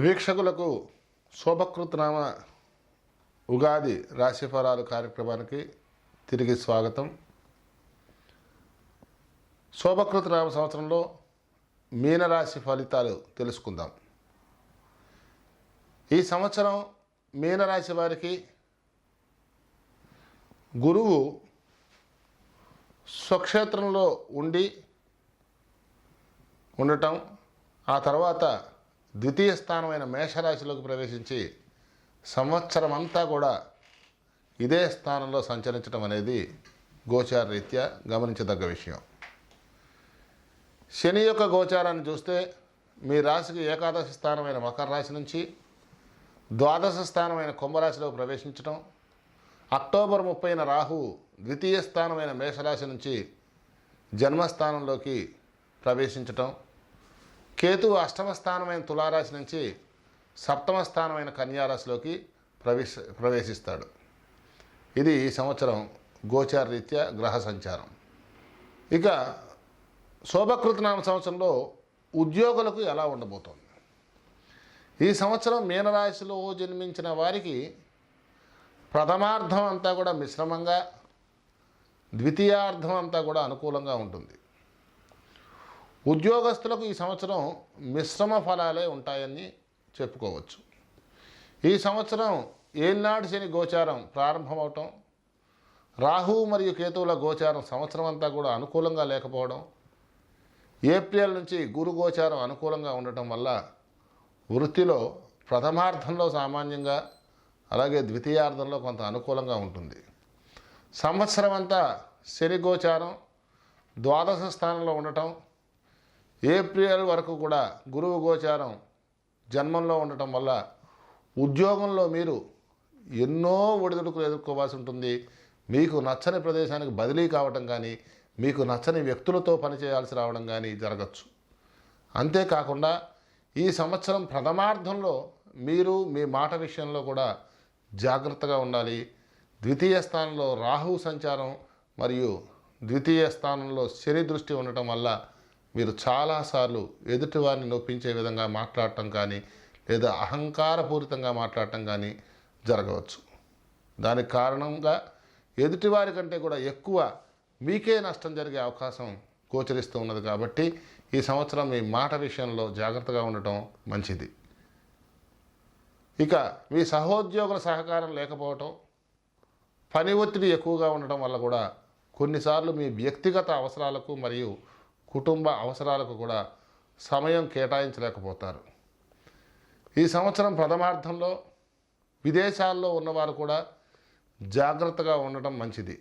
వీక్షకులకు శోభకృతనామ ఉగాది రాశిఫలాలు కార్యక్రమానికి తిరిగి స్వాగతం. శోభకృతనామ సంవత్సరంలో మీనరాశి ఫలితాలు తెలుసుకుందాం. ఈ సంవత్సరం మీనరాశి వారికి గురువు స్వక్షేత్రంలో ఉండటం, ఆ తర్వాత ద్వితీయ స్థానమైన మేషరాశిలోకి ప్రవేశించి సంవత్సరం అంతా కూడా ఇదే స్థానంలో సంచరించడం అనేది గోచార రీత్యా గమనించదగ్గ విషయం. శని యొక్క గోచారాన్ని చూస్తే మీ రాశికి ఏకాదశి స్థానమైన మకర రాశి నుంచి ద్వాదశ స్థానమైన కుంభరాశిలోకి ప్రవేశించడం, అక్టోబర్ 30న రాహువు ద్వితీయ స్థానమైన మేషరాశి నుంచి జన్మస్థానంలోకి ప్రవేశించటం, కేతువు అష్టమ స్థానమైన తులారాశి నుంచి సప్తమ స్థానమైన కన్యారాశిలోకి ప్రవేశిస్తాడు. ఇది ఈ సంవత్సరం గోచార రీత్యా గ్రహ సంచారం. ఇక శోభకృతనామ సంవత్సరంలో ఉద్యోగులకు ఎలా ఉండబోతోంది? ఈ సంవత్సరం మీనరాశిలో జన్మించిన వారికి ప్రథమార్థం అంతా కూడా మిశ్రమంగా, ద్వితీయార్థం అంతా కూడా అనుకూలంగా ఉంటుంది. ఉద్యోగస్తులకు ఈ సంవత్సరం మిశ్రమ ఫలాలే ఉంటాయని చెప్పుకోవచ్చు. ఈ సంవత్సరం ఏలినాడు శని గోచారం ప్రారంభమవటం, రాహువు మరియు కేతువుల గోచారం సంవత్సరం అంతా కూడా అనుకూలంగా లేకపోవడం, ఏప్రిల్ నుంచి గురు గోచారం అనుకూలంగా ఉండటం వల్ల వృత్తిలో ప్రథమార్థంలో సామాన్యంగా, అలాగే ద్వితీయార్థంలో కొంత అనుకూలంగా ఉంటుంది. సంవత్సరం అంతా శని గోచారం ద్వాదశ స్థానంలో ఉండటం, ఏప్రిల్ వరకు కూడా గురువు గోచారం జన్మంలో ఉండటం వల్ల ఉద్యోగంలో మీరు ఎన్నో ఒడిదుడుకులు ఎదుర్కోవాల్సి ఉంటుంది. మీకు నచ్చని ప్రదేశానికి బదిలీ కావటం కానీ, మీకు నచ్చని వ్యక్తులతో పనిచేయాల్సి రావడం కానీ జరగచ్చు. అంతేకాకుండా ఈ సంవత్సరం ప్రథమార్థంలో మీరు మీ మాట విషయంలో కూడా జాగ్రత్తగా ఉండాలి. ద్వితీయ స్థానంలో రాహువు సంచారం మరియు ద్వితీయ స్థానంలో శని దృష్టి ఉండటం వల్ల మీరు చాలాసార్లు ఎదుటివారిని నొప్పించే విధంగా మాట్లాడటం కానీ, లేదా అహంకారపూరితంగా మాట్లాడటం కానీ జరగవచ్చు. దానికి కారణంగా ఎదుటివారి కంటే కూడా ఎక్కువ మీకే నష్టం జరిగే అవకాశం గోచరిస్తూ ఉన్నది. కాబట్టి ఈ సంవత్సరం మీ మాట విషయంలో జాగ్రత్తగా ఉండటం మంచిది. ఇక మీ సహోద్యోగుల సహకారం లేకపోవటం, పని ఒత్తిడి ఎక్కువగా ఉండటం వల్ల కూడా కొన్నిసార్లు మీ వ్యక్తిగత అవసరాలకు మరియు కుటుంబ అవసరాలకు కూడా సమయం కేటాయించలేకపోతారు. ఈ సంవత్సరం ప్రథమార్థంలో విదేశాల్లో ఉన్నవారు కూడా జాగ్రత్తగా ఉండటం మంచిది.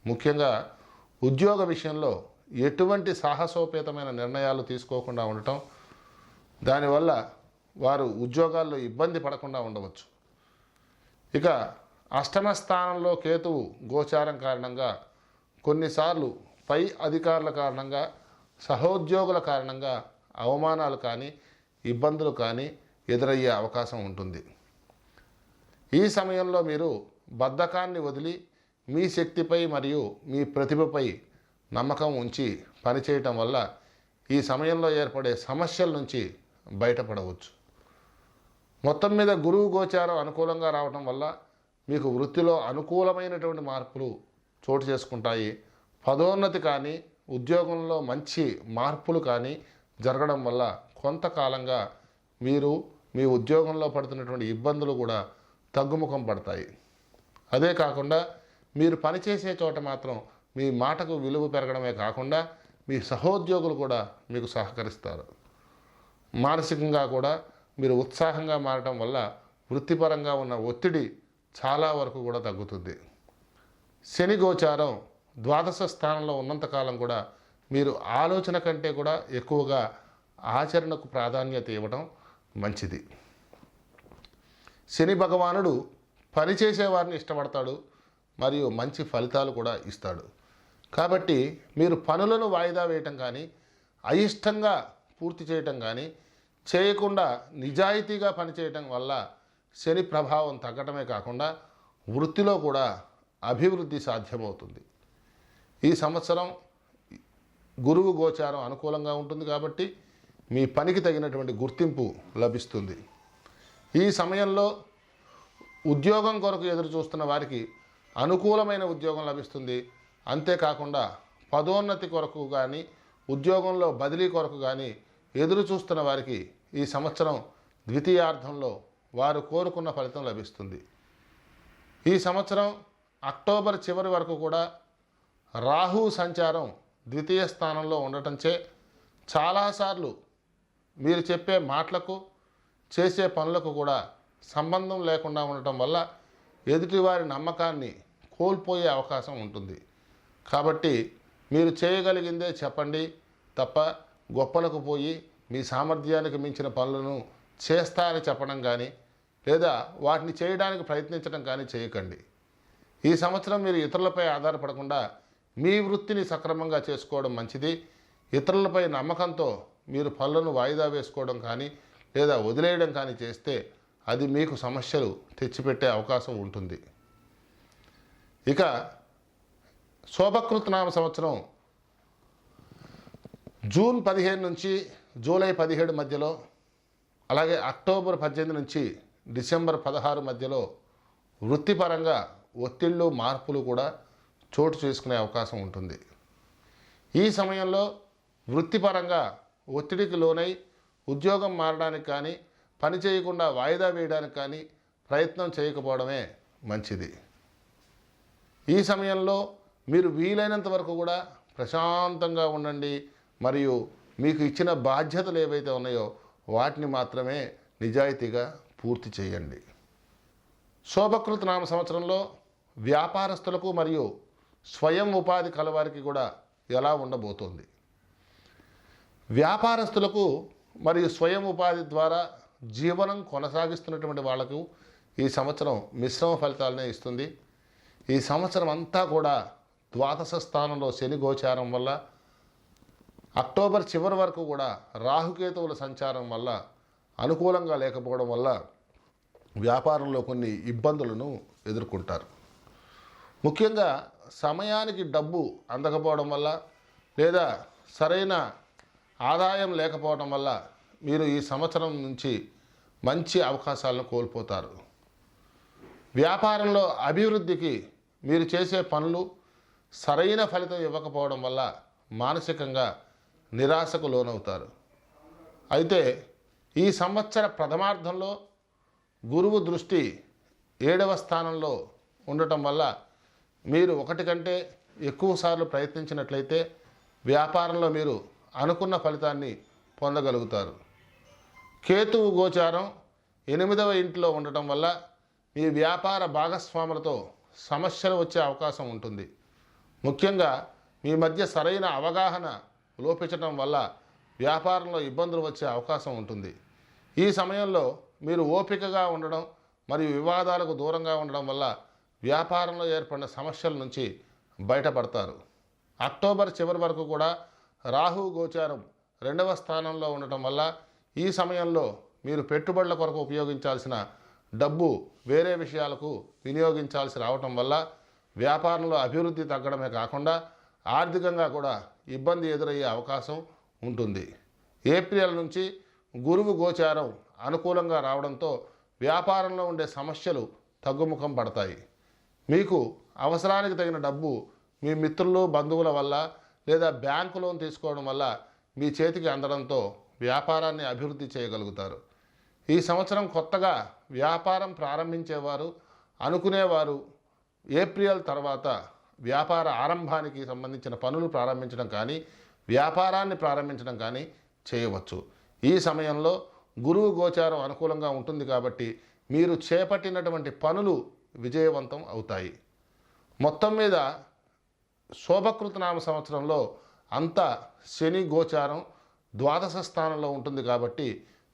ముఖ్యంగా ఉద్యోగ విషయంలో ఎటువంటి సాహసోపేతమైన నిర్ణయాలు తీసుకోకుండా ఉండటం, దానివల్ల వారు ఉద్యోగాల్లో ఇబ్బంది పడకుండా ఉండవచ్చు. ఇక అష్టమ స్థానంలో కేతువు గోచారం కారణంగా కొన్నిసార్లు పై అధికారుల కారణంగా, సహోద్యోగుల కారణంగా అవమానాలు కానీ, ఇబ్బందులు కానీ ఎదురయ్యే అవకాశం ఉంటుంది. ఈ సమయంలో మీరు బద్ధకాన్ని వదిలి మీ శక్తిపై మరియు మీ ప్రతిభపై నమ్మకం ఉంచి పనిచేయటం వల్ల ఈ సమయంలో ఏర్పడే సమస్యల నుంచి బయటపడవచ్చు. మొత్తం మీద గురువు గోచారం అనుకూలంగా రావటం వల్ల మీకు వృత్తిలో అనుకూలమైనటువంటి మార్పులు చోటు చేసుకుంటాయి. పదోన్నతి కానీ, ఉద్యోగంలో మంచి మార్పులు కానీ జరగడం వల్ల కొంతకాలంగా మీరు మీ ఉద్యోగంలో పడుతున్నటువంటి ఇబ్బందులు కూడా తగ్గుముఖం పడతాయి. అదే కాకుండా మీరు పనిచేసే చోట మాత్రం మీ మాటకు విలువ పెరగడమే కాకుండా మీ సహోద్యోగులు కూడా మీకు సహకరిస్తారు. మానసికంగా కూడా మీరు ఉత్సాహంగా మారటం వల్ల వృత్తిపరంగా ఉన్న ఒత్తిడి చాలా వరకు కూడా తగ్గుతుంది. శని గోచారం ద్వాదశ స్థానంలో ఉన్నంతకాలం కూడా మీరు ఆలోచన కంటే కూడా ఎక్కువగా ఆచరణకు ప్రాధాన్యత ఇవ్వడం మంచిది. శని భగవానుడు పనిచేసేవారిని ఇష్టపడతాడు మరియు మంచి ఫలితాలు కూడా ఇస్తాడు. కాబట్టి మీరు పనులను వాయిదా వేయటం కానీ, అయిష్టంగా పూర్తి చేయటం కానీ చేయకుండా నిజాయితీగా పనిచేయటం వల్ల శని ప్రభావం తగ్గటమే కాకుండా వృత్తిలో కూడా అభివృద్ధి సాధ్యమవుతుంది. ఈ సంవత్సరం గురువు గోచారం అనుకూలంగా ఉంటుంది కాబట్టి మీ పనికి తగినటువంటి గుర్తింపు లభిస్తుంది. ఈ సమయంలో ఉద్యోగం కొరకు ఎదురు చూస్తున్న వారికి అనుకూలమైన ఉద్యోగం లభిస్తుంది. అంతేకాకుండా పదోన్నతి కొరకు కానీ ఉద్యోగంలో బదిలీ కొరకు కానీ ఎదురు చూస్తున్న వారికి ఈ సంవత్సరం ద్వితీయార్థంలో వారు కోరుకున్న ఫలితం లభిస్తుంది. ఈ సంవత్సరం అక్టోబర్ చివరి వరకు కూడా రాహు సంచారం ద్వితీయ స్థానంలో ఉండటంచే చాలాసార్లు మీరు చెప్పే మాటలకు చేసే పనులకు కూడా సంబంధం లేకుండా ఉండటం వల్ల ఎదుటివారి నమ్మకాన్ని కోల్పోయే అవకాశం ఉంటుంది. కాబట్టి మీరు చేయగలిగిందే చెప్పండి తప్ప గొప్పలకు పోయి మీ సామర్థ్యానికి మించిన పనులను చేస్తారని చెప్పడం కానీ లేదా వాటిని చేయడానికి ప్రయత్నించడం కానీ చేయకండి. ఈ సంవత్సరం మీరు ఇతరులపై ఆధారపడకుండా మీ వృత్తిని సక్రమంగా చేసుకోవడం మంచిది. ఇతరులపై నమ్మకంతో మీరు పనులను వాయిదా వేసుకోవడం కానీ లేదా వదిలేయడం కానీ చేస్తే అది మీకు సమస్యలు తెచ్చిపెట్టే అవకాశం ఉంటుంది. ఇక శోభకృతనామ సంవత్సరం జూన్ 15 నుంచి జూలై 17 మధ్యలో, అలాగే అక్టోబర్ 18 నుంచి డిసెంబర్ 16 మధ్యలో వృత్తిపరంగా ఒత్తిళ్ళు మార్పులు కూడా చోటు చేసుకునే అవకాశం ఉంటుంది. ఈ సమయంలో వృత్తిపరంగా ఒత్తిడికి లోనై ఉద్యోగం మారడానికి కానీ పని చేయకుండా వాయిదా వేయడానికి కానీ ప్రయత్నం చేయకపోవడమే మంచిది. ఈ సమయంలో మీరు వీలైనంత వరకు కూడా ప్రశాంతంగా ఉండండి. మరియు మీకు ఇచ్చిన బాధ్యతలు ఏవైతే ఉన్నాయో వాటిని మాత్రమే నిజాయితీగా పూర్తి చేయండి. శోభకృత నామ సంవత్సరంలో వ్యాపారస్తులకు మరియు స్వయం ఉపాధి కలవారికి కూడా ఎలా ఉండబోతోంది? వ్యాపారస్తులకు మరియు స్వయం ఉపాధి ద్వారా జీవనం కొనసాగిస్తున్నటువంటి వాళ్లకు ఈ సంవత్సరం మిశ్రమ ఫలితాలనే ఇస్తుంది. ఈ సంవత్సరం అంతా కూడా ద్వాదశ స్థానంలో శని గోచారం వల్ల, అక్టోబర్ చివరి వరకు కూడా రాహుకేతువుల సంచారం వల్ల అనుకూలంగా లేకపోవడం వల్ల వ్యాపారంలో కొన్ని ఇబ్బందులను ఎదుర్కొంటారు. ముఖ్యంగా సమయానికి డబ్బు అందకపోవడం వల్ల లేదా సరైన ఆదాయం లేకపోవడం వల్ల మీరు ఈ సంవత్సరం నుంచి మంచి అవకాశాలను కోల్పోతారు. వ్యాపారంలో అభివృద్ధికి మీరు చేసే పనులు సరైన ఫలితం ఇవ్వకపోవడం వల్ల మానసికంగా నిరాశకు లోనవుతారు. అయితే ఈ సంవత్సర ప్రథమార్థంలో గురువు దృష్టి 7వ స్థానంలో ఉండటం వల్ల మీరు ఒకటి కంటే ఎక్కువ సార్లు ప్రయత్నించినట్లయితే వ్యాపారంలో మీరు అనుకున్న ఫలితాన్ని పొందగలుగుతారు. కేతువు గోచారం 8వ ఇంట్లో ఉండటం వల్ల మీ వ్యాపార భాగస్వాములతో సమస్యలు వచ్చే అవకాశం ఉంటుంది. ముఖ్యంగా మీ మధ్య సరైన అవగాహన లోపించడం వల్ల వ్యాపారంలో ఇబ్బందులు వచ్చే అవకాశం ఉంటుంది. ఈ సమయంలో మీరు ఓపికగా ఉండడం మరియు వివాదాలకు దూరంగా ఉండడం వల్ల వ్యాపారంలో ఏర్పడిన సమస్యల నుంచి బయటపడతారు. అక్టోబర్ చివరి వరకు కూడా రాహు గోచారం 2వ స్థానంలో ఉండటం వల్ల ఈ సమయంలో మీరు పెట్టుబడుల కొరకు ఉపయోగించాల్సిన డబ్బు వేరే విషయాలకు వినియోగించాల్సి రావటం వల్ల వ్యాపారంలో అభివృద్ధి తగ్గడమే కాకుండా ఆర్థికంగా కూడా ఇబ్బంది ఎదురయ్యే అవకాశం ఉంటుంది. ఏప్రిల్ నుంచి గురువు గోచారం అనుకూలంగా రావడంతో వ్యాపారంలో ఉండే సమస్యలు తగ్గుముఖం పడతాయి. మీకు అవసరానికి తగిన డబ్బు మీ మిత్రులు బంధువుల వల్ల లేదా బ్యాంకు లోన్ తీసుకోవడం వల్ల మీ చేతికి అందడంతో వ్యాపారాన్ని అభివృద్ధి చేయగలుగుతారు. ఈ సంవత్సరం కొత్తగా వ్యాపారం ప్రారంభించేవారు అనుకునేవారు ఏప్రిల్ తర్వాత వ్యాపార ఆరంభానికి సంబంధించిన పనులు ప్రారంభించడం కానీ వ్యాపారాన్ని ప్రారంభించడం కానీ చేయవచ్చు. ఈ సమయంలో గురువు గోచారం అనుకూలంగా ఉంటుంది కాబట్టి మీరు చేపట్టినటువంటి పనులు విజయవంతం అవుతాయి. మొత్తం మీద శోభకృత నామ సంవత్సరంలో అంతా శని గోచారం ద్వాదశ స్థానంలో ఉంటుంది కాబట్టి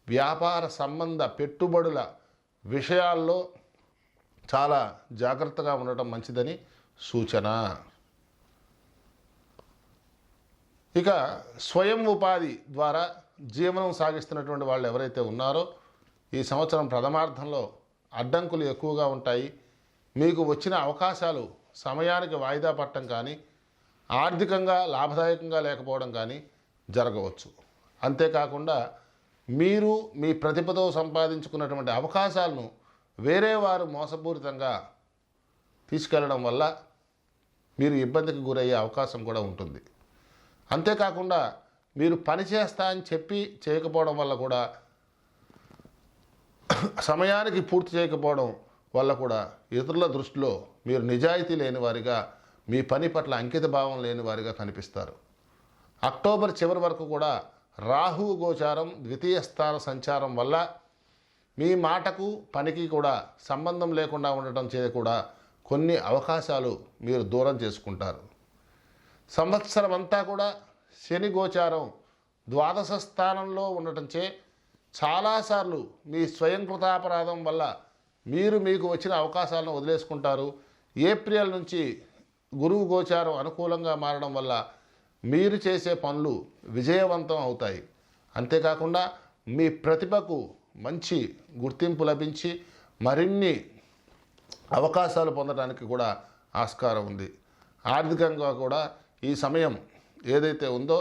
వ్యాపార సంబంధ పెట్టుబడుల విషయాల్లో చాలా జాగ్రత్తగా ఉండటం మంచిదని సూచన. ఇక స్వయం ఉపాధి ద్వారా జీవనం సాగిస్తున్నటువంటి వాళ్ళు ఎవరైతే ఉన్నారో ఈ సంవత్సరం ప్రథమార్థంలో అడ్డంకులు ఎక్కువగా ఉంటాయి. మీకు వచ్చిన అవకాశాలు సమయానికి వాయిదా పడటం కానీ ఆర్థికంగా లాభదాయకంగా లేకపోవడం కానీ జరగవచ్చు. అంతేకాకుండా మీరు మీ ప్రతిభతో సంపాదించుకున్నటువంటి అవకాశాలను వేరే వారు మోసపూరితంగా తీసుకెళ్లడం వల్ల మీరు ఇబ్బందికి గురయ్యే అవకాశం కూడా ఉంటుంది. అంతేకాకుండా మీరు పని చేస్తా అని చెప్పి చేయకపోవడం వల్ల కూడా, సమయానికి పూర్తి చేయకపోవడం వల్ల కూడా ఇతరుల దృష్టిలో మీరు నిజాయితీ లేని వారిగా, మీ పని పట్ల అంకిత భావం లేని వారిగా కనిపిస్తారు. అక్టోబర్ చివరి వరకు కూడా రాహువు గోచారం ద్వితీయ స్థాన సంచారం వల్ల మీ మాటకు పనికి కూడా సంబంధం లేకుండా ఉండటం చే కూడా కొన్ని అవకాశాలు మీరు దూరం చేసుకుంటారు. సంవత్సరం అంతా కూడా శని గోచారం ద్వాదశ స్థానంలో ఉండటంచే చాలాసార్లు మీ స్వయం కృతాపరాధం వల్ల మీరు మీకు వచ్చిన అవకాశాలను వదిలేసుకుంటారు. ఏప్రిల్ నుంచి గురువు గోచారం అనుకూలంగా మారడం వల్ల మీరు చేసే పనులు విజయవంతం అవుతాయి. అంతేకాకుండా మీ ప్రతిభకు మంచి గుర్తింపు లభించి మరిన్ని అవకాశాలు పొందడానికి కూడా ఆస్కారం ఉంది. ఆర్థికంగా కూడా ఈ సమయం ఏదైతే ఉందో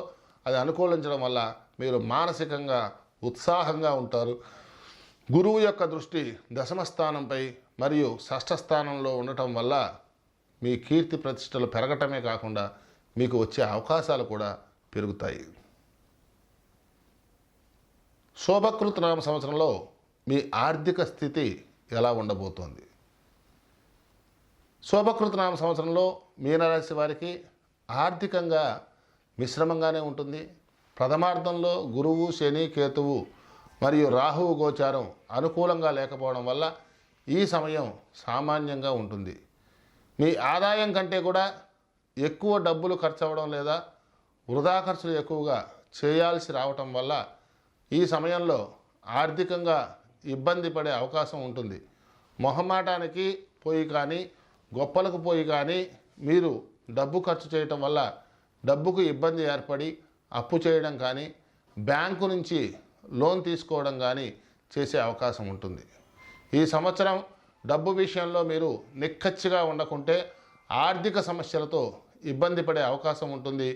అది అనుకూలించడం వల్ల మీరు మానసికంగా ఉత్సాహంగా ఉంటారు. గురువు యొక్క దృష్టి దశమ స్థానంపై మరియు షష్ఠ స్థానంలో ఉండటం వల్ల మీ కీర్తి ప్రతిష్టలు పెరగటమే కాకుండా మీకు వచ్చే అవకాశాలు కూడా పెరుగుతాయి. శోభకృత నామ సంవత్సరంలో మీ ఆర్థిక స్థితి ఎలా ఉండబోతోంది? శోభకృత నామ సంవత్సరంలో మీనరాశి వారికి ఆర్థికంగా మిశ్రమంగానే ఉంటుంది. ప్రథమార్థంలో గురువు, శని, కేతువు మరియు రాహువు గోచారం అనుకూలంగా లేకపోవడం వల్ల ఈ సమయం సామాన్యంగా ఉంటుంది. మీ ఆదాయం కంటే కూడా ఎక్కువ డబ్బులు ఖర్చు అవ్వడం లేదా వృధా ఖర్చులు ఎక్కువగా చేయాల్సి రావటం వల్ల ఈ సమయంలో ఆర్థికంగా ఇబ్బంది పడే అవకాశం ఉంటుంది. మొహమాటానికి పోయి కానీ, గొప్పలకు పోయి కానీ మీరు డబ్బు ఖర్చు చేయటం వల్ల డబ్బుకు ఇబ్బంది ఏర్పడి అప్పు చేయడం కానీ, బ్యాంకు నుంచి లోన్ తీసుకోవడం కానీ చేసే అవకాశం ఉంటుంది. ఈ సంవత్సరం డబ్బు విషయంలో మీరు నిక్కచ్చిగా ఉండకుంటే ఆర్థిక సమస్యలతో ఇబ్బంది పడే అవకాశం ఉంటుంది.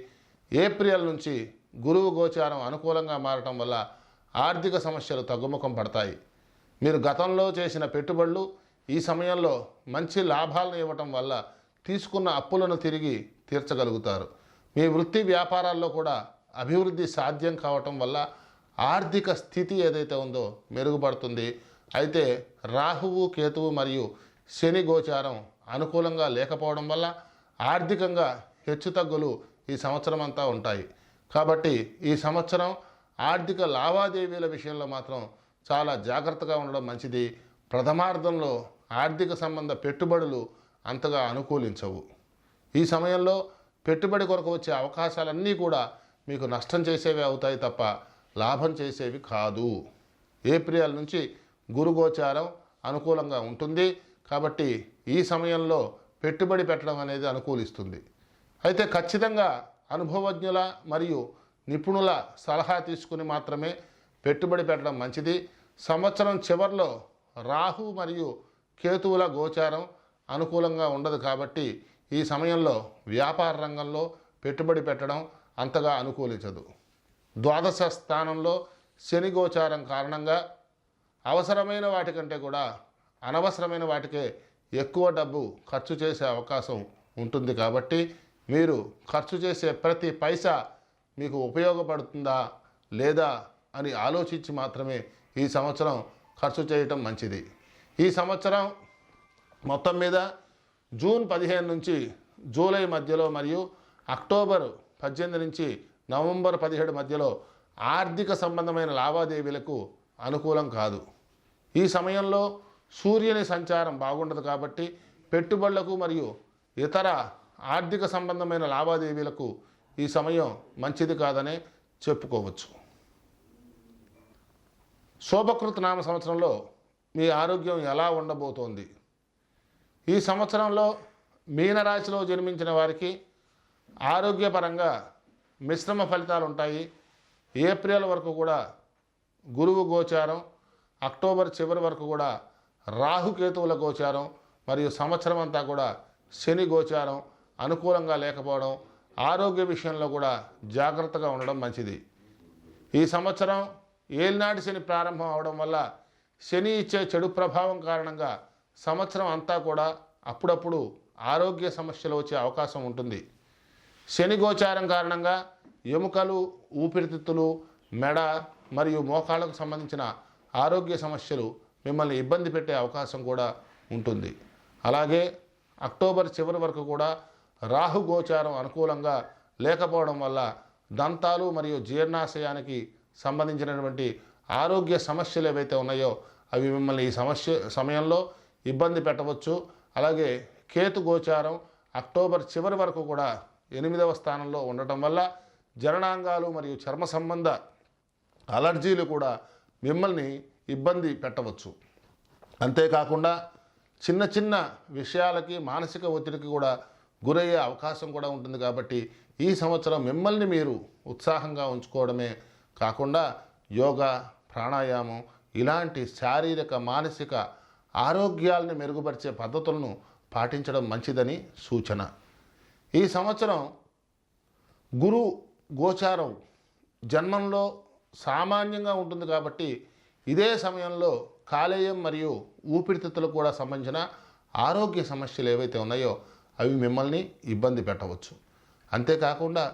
ఏప్రిల్ నుంచి గురువు గోచారం అనుకూలంగా మారటం వల్ల ఆర్థిక సమస్యలు తగ్గుముఖం పడతాయి. మీరు గతంలో చేసిన పెట్టుబడులు ఈ సమయంలో మంచి లాభాలను ఇవ్వటం వల్ల తీసుకున్న అప్పులను తిరిగి తీర్చగలుగుతారు. మీ వృత్తి వ్యాపారాల్లో కూడా అభివృద్ధి సాధ్యం కావటం వల్ల ఆర్థిక స్థితి ఏదైతే ఉందో మెరుగుపడుతుంది. అయితే రాహువు, కేతువు మరియు శని గోచారం అనుకూలంగా లేకపోవడం వల్ల ఆర్థికంగా హెచ్చుతగ్గులు ఈ సంవత్సరం అంతా ఉంటాయి. కాబట్టి ఈ సంవత్సరం ఆర్థిక లావాదేవీల విషయంలో మాత్రం చాలా జాగ్రత్తగా ఉండడం మంచిది. ప్రథమార్థంలో ఆర్థిక సంబంధ పెట్టుబడులు అంతగా అనుకూలించవు. ఈ సమయంలో పెట్టుబడి కొరకు వచ్చే అవకాశాలన్నీ కూడా మీకు నష్టం చేసేవి అవుతాయి తప్ప లాభం చేసేవి కాదు. ఏప్రిల్ నుంచి గురుగోచారం అనుకూలంగా ఉంటుంది కాబట్టి ఈ సమయంలో పెట్టుబడి పెట్టడం అనేది అనుకూలిస్తుంది. అయితే ఖచ్చితంగా అనుభవజ్ఞుల మరియు నిపుణుల సలహా తీసుకుని మాత్రమే పెట్టుబడి పెట్టడం మంచిది. సంవత్సరం చివరిలో రాహు మరియు కేతువుల గోచారం అనుకూలంగా ఉండదు కాబట్టి ఈ సమయంలో వ్యాపార రంగంలో పెట్టుబడి పెట్టడం అంతగా అనుకూలించదు. ద్వాదశ స్థానంలో శని గోచారం కారణంగా అవసరమైన వాటికంటే కూడా అనవసరమైన వాటికే ఎక్కువ డబ్బు ఖర్చు చేసే అవకాశం ఉంటుంది. కాబట్టి మీరు ఖర్చు చేసే ప్రతి పైసా మీకు ఉపయోగపడుతుందా లేదా అని ఆలోచించి మాత్రమే ఈ సంవత్సరం ఖర్చు చేయటం మంచిది. ఈ సంవత్సరం మొత్తం మీద జూన్ 15 నుంచి జూలై మధ్యలో మరియు అక్టోబర్ 18 నుంచి నవంబర్ 17 మధ్యలో ఆర్థిక సంబంధమైన లావాదేవీలకు అనుకూలం కాదు. ఈ సమయంలో సూర్యుని సంచారం బాగుండదు కాబట్టి పెట్టుబడులకు మరియు ఇతర ఆర్థిక సంబంధమైన లావాదేవీలకు ఈ సమయం మంచిది కాదనే చెప్పుకోవచ్చు. శోభకృత నామ సంవత్సరంలో మీ ఆరోగ్యం ఎలా ఉండబోతోంది? ఈ సంవత్సరంలో మీనరాశిలో జన్మించిన వారికి ఆరోగ్యపరంగా మిశ్రమ ఫలితాలు ఉంటాయి. ఏప్రిల్ వరకు కూడా గురువు గోచారం, అక్టోబర్ చివరి వరకు కూడా రాహుకేతువుల గోచారం మరియు సంవత్సరం అంతా కూడా శని గోచారం అనుకూలంగా లేకపోవడం, ఆరోగ్య విషయంలో కూడా జాగ్రత్తగా ఉండడం మంచిది. ఈ సంవత్సరం ఏలినాటి శని ప్రారంభం అవడం వల్ల శని ఇచ్చే చెడు ప్రభావం కారణంగా సంవత్సరం అంతా కూడా అప్పుడప్పుడు ఆరోగ్య సమస్యలు వచ్చే అవకాశం ఉంటుంది. శని గోచారం కారణంగా ఎముకలు, ఊపిరితిత్తులు, మెడ మరియు మోకాళ్ళకు సంబంధించిన ఆరోగ్య సమస్యలు మిమ్మల్ని ఇబ్బంది పెట్టే అవకాశం కూడా ఉంటుంది. అలాగే అక్టోబర్ చివరి వరకు కూడా రాహు గోచారం అనుకూలంగా లేకపోవడం వల్ల దంతాలు మరియు జీర్ణాశయానికి సంబంధించినటువంటి ఆరోగ్య సమస్యలు ఏవైతే ఉన్నాయో అవి మిమ్మల్ని ఈ సమయంలో ఇబ్బంది పెట్టవచ్చు. అలాగే కేతు గోచారం అక్టోబర్ చివరి వరకు కూడా 8వ స్థానంలో ఉండటం వల్ల జననాంగాలు మరియు చర్మ సంబంధ అలర్జీలు కూడా మిమ్మల్ని ఇబ్బంది పెట్టవచ్చు. అంతేకాకుండా చిన్న చిన్న విషయాలకి మానసిక ఒత్తిడికి కూడా గురయ్యే అవకాశం కూడా ఉంటుంది. కాబట్టి ఈ సంవత్సరం మిమ్మల్ని మీరు ఉత్సాహంగా ఉంచుకోవడమే కాకుండా యోగా, ప్రాణాయామం ఇలాంటి శారీరక, మానసిక ఆరోగ్యాలను మెరుగుపరిచే పద్ధతులను పాటించడం మంచిదని సూచన. ఈ సంవత్సరం గురు గోచారం జన్మంలో సామాన్యంగా ఉంటుంది కాబట్టి ఇదే సమయంలో కాలేయం మరియు ఊపిరితిత్తులకు కూడా సంబంధించిన ఆరోగ్య సమస్యలు ఏవైతే ఉన్నాయో అవి మిమ్మల్ని ఇబ్బంది పెట్టవచ్చు. అంతేకాకుండా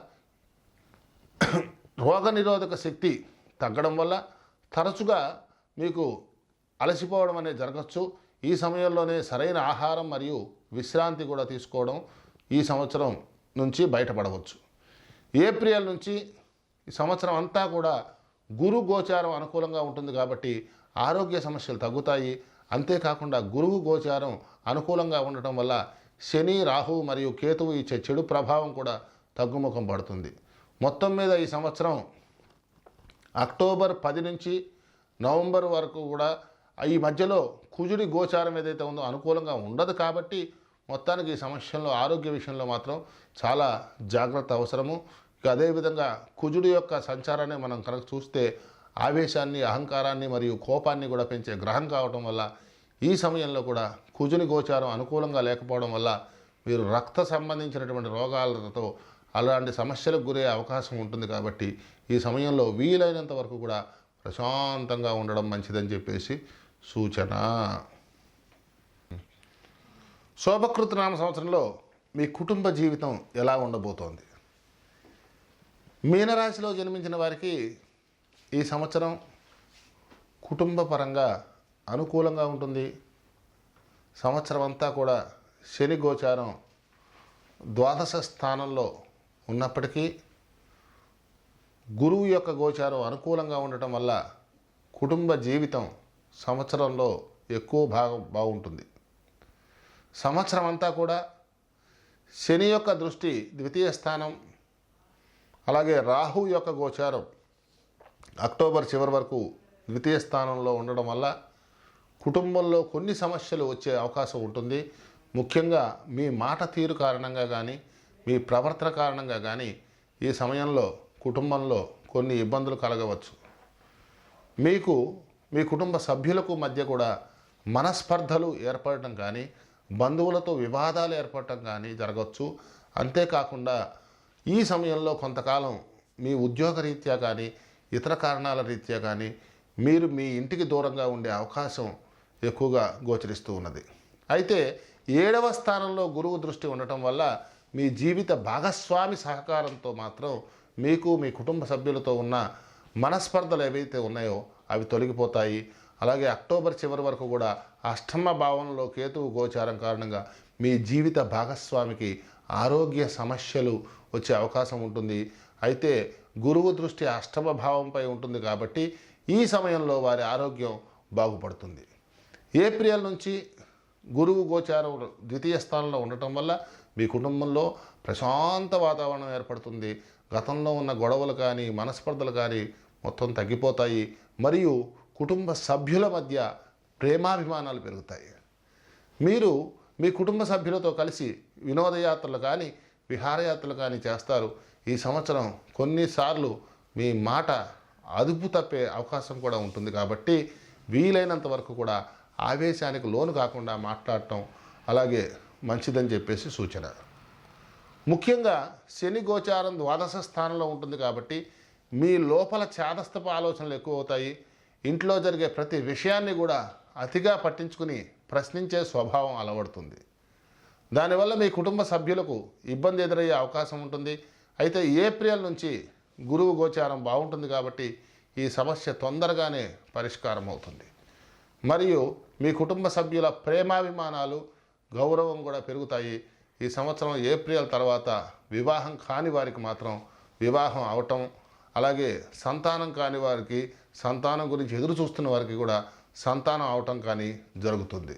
రోగనిరోధక శక్తి తగ్గడం వల్ల తరచుగా మీకు అలసిపోవడం అనేది జరగచ్చు. ఈ సమయంలోనే సరైన ఆహారం మరియు విశ్రాంతి కూడా తీసుకోవడం ఈ సంవత్సరం నుంచి బయటపడవచ్చు. ఏప్రిల్ నుంచి ఈ సంవత్సరం అంతా కూడా గురు గోచారం అనుకూలంగా ఉంటుంది కాబట్టి ఆరోగ్య సమస్యలు తగ్గుతాయి. అంతేకాకుండా గురువు గోచారం అనుకూలంగా ఉండటం వల్ల శని, రాహు మరియు కేతువు ఇచ్చే చెడు ప్రభావం కూడా తగ్గుముఖం పడుతుంది. మొత్తం మీద ఈ సంవత్సరం అక్టోబర్ 10 నుంచి నవంబర్ వరకు కూడా ఈ మధ్యలో కుజుడి గోచారం ఏదైతే ఉందో అనుకూలంగా ఉండదు కాబట్టి మొత్తానికి ఈ సమస్యల్లో ఆరోగ్య విషయంలో మాత్రం చాలా జాగ్రత్త అవసరము. అదేవిధంగా కుజుడి యొక్క సంచారాన్ని మనం కనుక చూస్తే ఆవేశాన్ని, అహంకారాన్ని మరియు కోపాన్ని కూడా పెంచే గ్రహం కావటం వల్ల ఈ సమయంలో కూడా కుజుని గోచారం అనుకూలంగా లేకపోవడం వల్ల మీరు రక్త సంబంధించినటువంటి రోగాలతో అలాంటి సమస్యలకు గురయ్యే అవకాశం ఉంటుంది. కాబట్టి ఈ సమయంలో వీలైనంత వరకు కూడా ప్రశాంతంగా ఉండడం మంచిదని చెప్పేసి సూచన. శోభకృత నామ సంవత్సరంలో మీ కుటుంబ జీవితం ఎలా ఉండబోతోంది? మీనరాశిలో జన్మించిన వారికి ఈ సంవత్సరం కుటుంబ పరంగా అనుకూలంగా ఉంటుంది. సంవత్సరం అంతా కూడా శని గోచారం ద్వాదశ స్థానంలో ఉన్నప్పటికీ గురువు యొక్క గోచారం అనుకూలంగా ఉండటం వల్ల కుటుంబ జీవితం సంవత్సరంలో ఎక్కువ భాగం బాగుంటుంది. సంవత్సరం అంతా కూడా శని యొక్క దృష్టి ద్వితీయ స్థానం, అలాగే రాహు యొక్క గోచారం అక్టోబర్ చివరి వరకు ద్వితీయ స్థానంలో ఉండడం వల్ల కుటుంబంలో కొన్ని సమస్యలు వచ్చే అవకాశం ఉంటుంది. ముఖ్యంగా మీ మాట తీరు కారణంగా కానీ, మీ ప్రవర్తన కారణంగా కానీ ఈ సమయంలో కుటుంబంలో కొన్ని ఇబ్బందులు కలగవచ్చు. మీకు మీ కుటుంబ సభ్యులకు మధ్య కూడా మనస్పర్ధలు ఏర్పడటం కానీ, బంధువులతో వివాదాలు ఏర్పడటం కానీ జరగవచ్చు. అంతేకాకుండా ఈ సమయంలో కొంతకాలం మీ ఉద్యోగరీత్యా కానీ, ఇతర కారణాల రీత్యా కానీ మీరు మీ ఇంటికి దూరంగా ఉండే అవకాశం ఎక్కువగా గోచరిస్తూ ఉన్నది. అయితే 7వ స్థానంలో గురువు దృష్టి ఉండటం వల్ల మీ జీవిత భాగస్వామి సహకారంతో మాత్రం మీకు మీ కుటుంబ సభ్యులతో ఉన్న మనస్పర్ధలు ఏవైతే ఉన్నాయో అవి తొలగిపోతాయి. అలాగే అక్టోబర్ చివరి వరకు కూడా అష్టమ భావంలో కేతువు గోచారం కారణంగా మీ జీవిత భాగస్వామికి ఆరోగ్య సమస్యలు వచ్చే అవకాశం ఉంటుంది. అయితే గురువు దృష్టి అష్టమ భావంపై ఉంటుంది కాబట్టి ఈ సమయంలో వారి ఆరోగ్యం బాగుపడుతుంది. ఏప్రిల్ నుంచి గురువు గోచారం ద్వితీయ స్థానంలో ఉండటం వల్ల మీ కుటుంబంలో ప్రశాంత వాతావరణం ఏర్పడుతుంది. గతంలో ఉన్న గొడవలు కానీ, మనస్పర్ధలు కానీ మొత్తం తగ్గిపోతాయి. మరియు కుటుంబ సభ్యుల మధ్య ప్రేమాభిమానాలు పెరుగుతాయి. మీరు మీ కుటుంబ సభ్యులతో కలిసి వినోదయాత్రలు కానీ, విహారయాత్రలు కానీ చేస్తారు. ఈ సంవత్సరం కొన్నిసార్లు మీ మాట అదుపు తప్పే అవకాశం కూడా ఉంటుంది. కాబట్టి వీలైనంత వరకు కూడా ఆవేశానికి లోను కాకుండా మాట్లాడటం అలాగే మంచిదని చెప్పేసి సూచన. ముఖ్యంగా శని గోచారం ద్వాదశ స్థానంలో ఉంటుంది కాబట్టి మీ లోపల చేదస్తపు ఆలోచనలు ఎక్కువ అవుతాయి. ఇంట్లో జరిగే ప్రతి విషయాన్ని కూడా అతిగా పట్టించుకుని ప్రశ్నించే స్వభావం అలవడుతుంది. దానివల్ల మీ కుటుంబ సభ్యులకు ఇబ్బంది ఎదురయ్యే అవకాశం ఉంటుంది. అయితే ఏప్రిల్ నుంచి గురువు గోచారం బాగుంటుంది కాబట్టి ఈ సమస్య తొందరగానే పరిష్కారం అవుతుంది. మరియు మీ కుటుంబ సభ్యుల ప్రేమాభిమానాలు, గౌరవం కూడా పెరుగుతాయి. ఈ సంవత్సరం ఏప్రిల్ తర్వాత వివాహం కాని వారికి మాత్రం వివాహం అవటం, అలాగే సంతానం కాని వారికి సంతానం గురించి ఎదురు చూస్తున్న వారికి కూడా సంతానం అవటం కానీ జరుగుతుంది.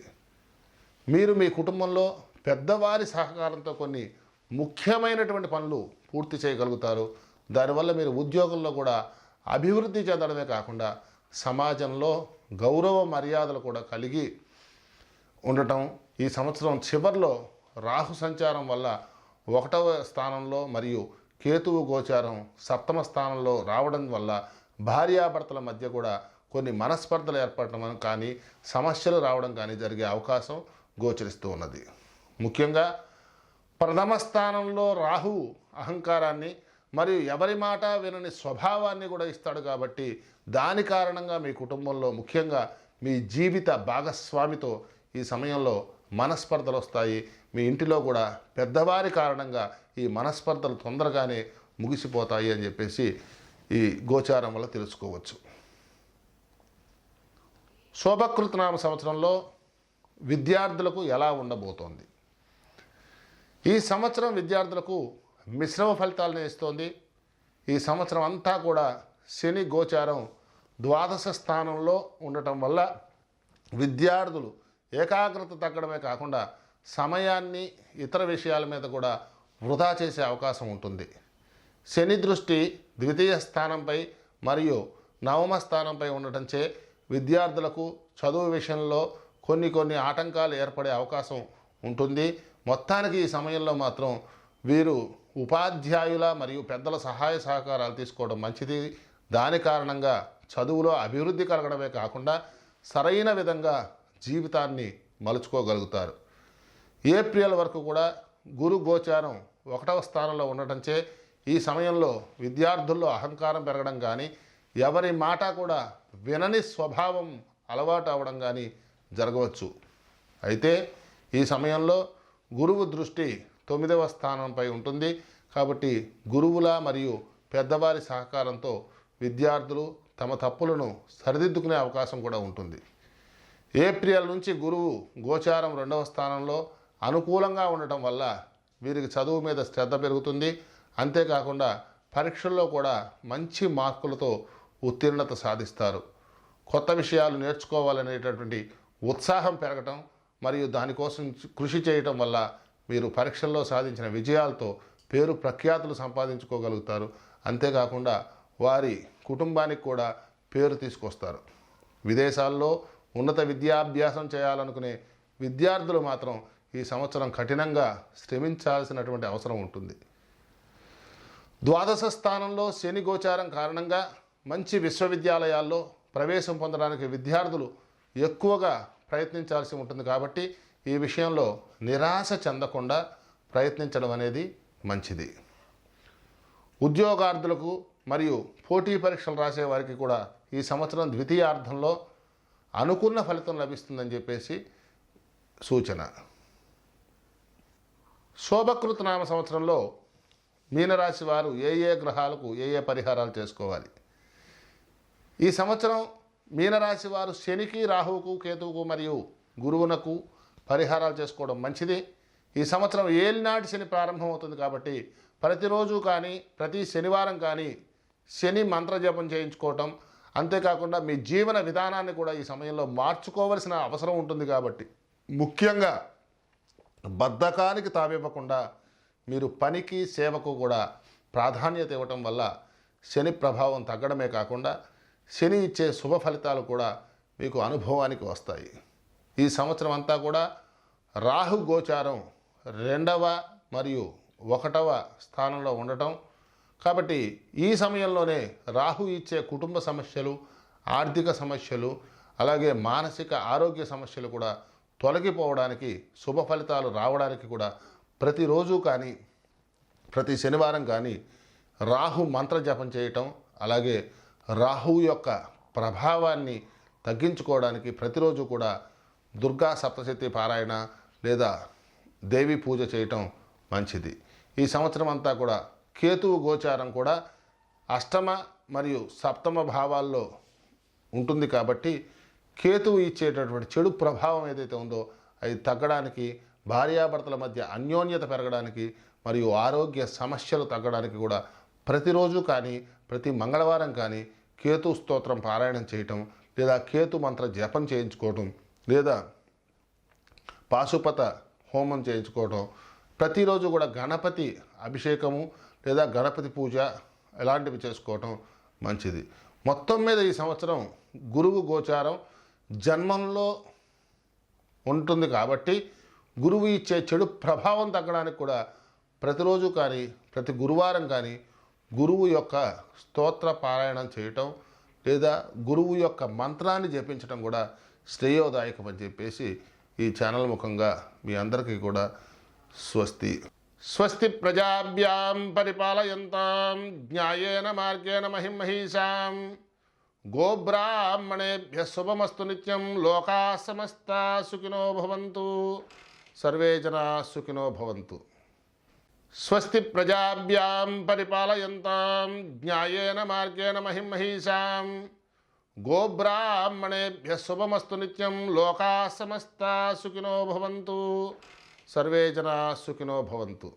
మీరు మీ కుటుంబంలో పెద్దవారి సహకారంతో కొన్ని ముఖ్యమైనటువంటి పనులు పూర్తి చేయగలుగుతారు. దానివల్ల మీరు ఉద్యోగంలో కూడా అభివృద్ధి చెందడమే కాకుండా సమాజంలో గౌరవ మర్యాదలు కూడా కలిగి ఉండటం. ఈ సంవత్సరం చివరిలో రాహు సంచారం వల్ల 1వ స్థానంలో మరియు కేతువు గోచారం 7వ స్థానంలో రావడం వల్ల భార్యాభర్తల మధ్య కూడా కొన్ని మనస్పర్ధలు ఏర్పడటం కానీ సమస్యలు రావడం కానీ జరిగే అవకాశం గోచరిస్తూ ఉన్నది. ముఖ్యంగా ప్రథమ స్థానంలో రాహువు అహంకారాన్ని మరియు ఎవరి మాట వినని స్వభావాన్ని కూడా ఇస్తాడు. కాబట్టి దాని కారణంగా మీ కుటుంబంలో ముఖ్యంగా మీ జీవిత భాగస్వామితో ఈ సమయంలో మనస్పర్ధలు వస్తాయి. మీ ఇంటిలో కూడా పెద్దవారి కారణంగా ఈ మనస్పర్ధలు తొందరగానే ముగిసిపోతాయి అని చెప్పేసి ఈ గోచారం వల్ల తెలుసుకోవచ్చు. శోభకృతనామ సంవత్సరంలో విద్యార్థులకు ఎలా ఉండబోతోంది? ఈ సంవత్సరం విద్యార్థులకు మిశ్రమ ఫలితాలను ఇస్తోంది. ఈ సంవత్సరం అంతా కూడా శని గోచారం ద్వాదశ స్థానంలో ఉండటం వల్ల విద్యార్థులు ఏకాగ్రత తగ్గడమే కాకుండా సమయాన్ని ఇతర విషయాల మీద కూడా వృధా చేసే అవకాశం ఉంటుంది. శని దృష్టి ద్వితీయ స్థానంపై మరియు 9వ స్థానంపై ఉండటంచే విద్యార్థులకు చదువు విషయంలో కొన్ని ఆటంకాలు ఏర్పడే అవకాశం ఉంటుంది. మొత్తానికి ఈ సమయంలో మాత్రం వీరు ఉపాధ్యాయుల మరియు పెద్దల సహాయ సహకారాలు తీసుకోవడం మంచిది. దాని కారణంగా చదువులో అభివృద్ధి కలగడమే కాకుండా సరైన విధంగా జీవితాన్ని మలుచుకోగలుగుతారు. ఏప్రిల్ వరకు కూడా గురు గోచారం 1వ స్థానంలో ఉండటంచే ఈ సమయంలో విద్యార్థుల్లో అహంకారం పెరగడం కానీ ఎవరి మాట కూడా వినని స్వభావం అలవాటు అవ్వడం కానీ జరగవచ్చు. అయితే ఈ సమయంలో గురువు దృష్టి 9వ స్థానంపై ఉంటుంది. కాబట్టి గురువుల మరియు పెద్దవారి సహకారంతో విద్యార్థులు తమ తప్పులను సరిదిద్దుకునే అవకాశం కూడా ఉంటుంది. ఏప్రిల్ నుంచి గురువు గోచారం 2వ స్థానంలో అనుకూలంగా ఉండటం వల్ల వీరికి చదువు మీద శ్రద్ధ పెరుగుతుంది. అంతేకాకుండా పరీక్షల్లో కూడా మంచి మార్కులతో ఉత్తీర్ణత సాధిస్తారు. కొత్త విషయాలు నేర్చుకోవాలనేటటువంటి ఉత్సాహం పెరగటం మరియు దానికోసం కృషి చేయటం వల్ల మీరు పరీక్షల్లో సాధించిన విజయాలతో పేరు ప్రఖ్యాతులు సంపాదించుకోగలుగుతారు. అంతేకాకుండా వారి కుటుంబానికి కూడా పేరు తీసుకొస్తారు. విదేశాల్లో ఉన్నత విద్యాభ్యాసం చేయాలనుకునే విద్యార్థులు మాత్రం ఈ సంవత్సరం కఠినంగా శ్రమించాల్సినటువంటి అవసరం ఉంటుంది. ద్వాదశ స్థానంలో శని గోచారం కారణంగా మంచి విశ్వవిద్యాలయాల్లో ప్రవేశం పొందడానికి విద్యార్థులు ఎక్కువగా ప్రయత్నించాల్సి ఉంటుంది. కాబట్టి ఈ విషయంలో నిరాశ చెందకుండా ప్రయత్నించడం అనేది మంచిది. ఉద్యోగార్థులకు మరియు పోటీ పరీక్షలు రాసే వారికి కూడా ఈ సంవత్సరం ద్వితీయార్థంలో అనుకున్న ఫలితం లభిస్తుందని చెప్పేసి సూచన. శోభకృత నామ సంవత్సరంలో మీనరాశి వారు ఏ గ్రహాలకు ఏ పరిహారాలు చేసుకోవాలి? ఈ సంవత్సరం మీనరాశి వారు శనికి, రాహువుకు, కేతువుకు మరియు గురువునకు పరిహారాలు చేసుకోవడం మంచిది. ఈ సంవత్సరం ఏలినాటి శని ప్రారంభమవుతుంది కాబట్టి ప్రతిరోజు కానీ ప్రతి శనివారం కానీ శని మంత్రజపం చేయించుకోవటం, అంతేకాకుండా మీ జీవన విధానాన్ని కూడా ఈ సమయంలో మార్చుకోవలసిన అవసరం ఉంటుంది. కాబట్టి ముఖ్యంగా బద్ధకానికి తావివ్వకుండా మీరు పనికి, సేవకు కూడా ప్రాధాన్యత ఇవ్వటం వల్ల శని ప్రభావం తగ్గడమే కాకుండా శని ఇచ్చే శుభ ఫలితాలు కూడా మీకు అనుభవానికి వస్తాయి. ఈ సంవత్సరం అంతా కూడా రాహు గోచారం 2వ మరియు 1వ స్థానంలో ఉండటం కాబట్టి ఈ సమయంలోనే రాహు ఇచ్చే కుటుంబ సమస్యలు, ఆర్థిక సమస్యలు, అలాగే మానసిక ఆరోగ్య సమస్యలు కూడా తొలగిపోవడానికి, శుభ ఫలితాలు రావడానికి కూడా ప్రతిరోజు కానీ ప్రతి శనివారం కానీ రాహు మంత్ర జపం చేయటం, అలాగే రాహువు యొక్క ప్రభావాన్ని తగ్గించుకోవడానికి ప్రతిరోజు కూడా దుర్గా సప్తశతి పారాయణ లేదా దేవి పూజ చేయటం మంచిది. ఈ సంవత్సరం అంతా కూడా కేతువు గోచారం కూడా అష్టమ మరియు సప్తమ భావాల్లో ఉంటుంది కాబట్టి కేతువు ఇచ్చేటటువంటి చెడు ప్రభావం ఏదైతే ఉందో అది తగ్గడానికి, భార్యాభర్తల మధ్య అన్యోన్యత పెరగడానికి మరియు ఆరోగ్య సమస్యలు తగ్గడానికి కూడా ప్రతిరోజు కానీ ప్రతి మంగళవారం కానీ కేతు స్తోత్రం పారాయణం చేయటం లేదా కేతు మంత్ర జపం చేయించుకోవటం లేదా పాశుపత హోమం చేయించుకోవటం, ప్రతిరోజు కూడా గణపతి అభిషేకము లేదా గణపతి పూజ ఇలాంటివి చేసుకోవటం మంచిది. మొత్తం మీద ఈ సంవత్సరం గురువు గోచారం జన్మంలో ఉంటుంది కాబట్టి గురువు ఇచ్చే చెడు ప్రభావం తగ్గడానికి కూడా ప్రతిరోజు కానీ ప్రతి గురువారం కానీ గురువు యొక్క స్తోత్ర పారాయణం చేయటం లేదా గురువు యొక్క మంత్రాన్ని జపించడం కూడా శ్రేయోదాయకం అని చెప్పేసి ఈ ఛానల్ ముఖంగా మీ అందరికీ కూడా స్వస్తి. స్వస్తి ప్రజాభ్యాం పరిపాలయంతాం న్యాయేన మార్గేణ మహిం మహీషాం గోబ్రాహ్మణేభ్యః శుభమస్తు నిత్యం. లోకా సమస్తా సుఖినో భవంతు. సర్వే జనా సుఖినో భవంతు. స్వస్తి ప్రజాభ్యాం పరిపాలయంతాం న్యాయేన మార్గేణ మహిం మహీషాం గోబ్రాహ్మణేభ్యః శుభమస్తు నిత్యం. లోకా సమస్తా సుఖినో భవంతు. సర్వే జనా సుఖినో భవంతు.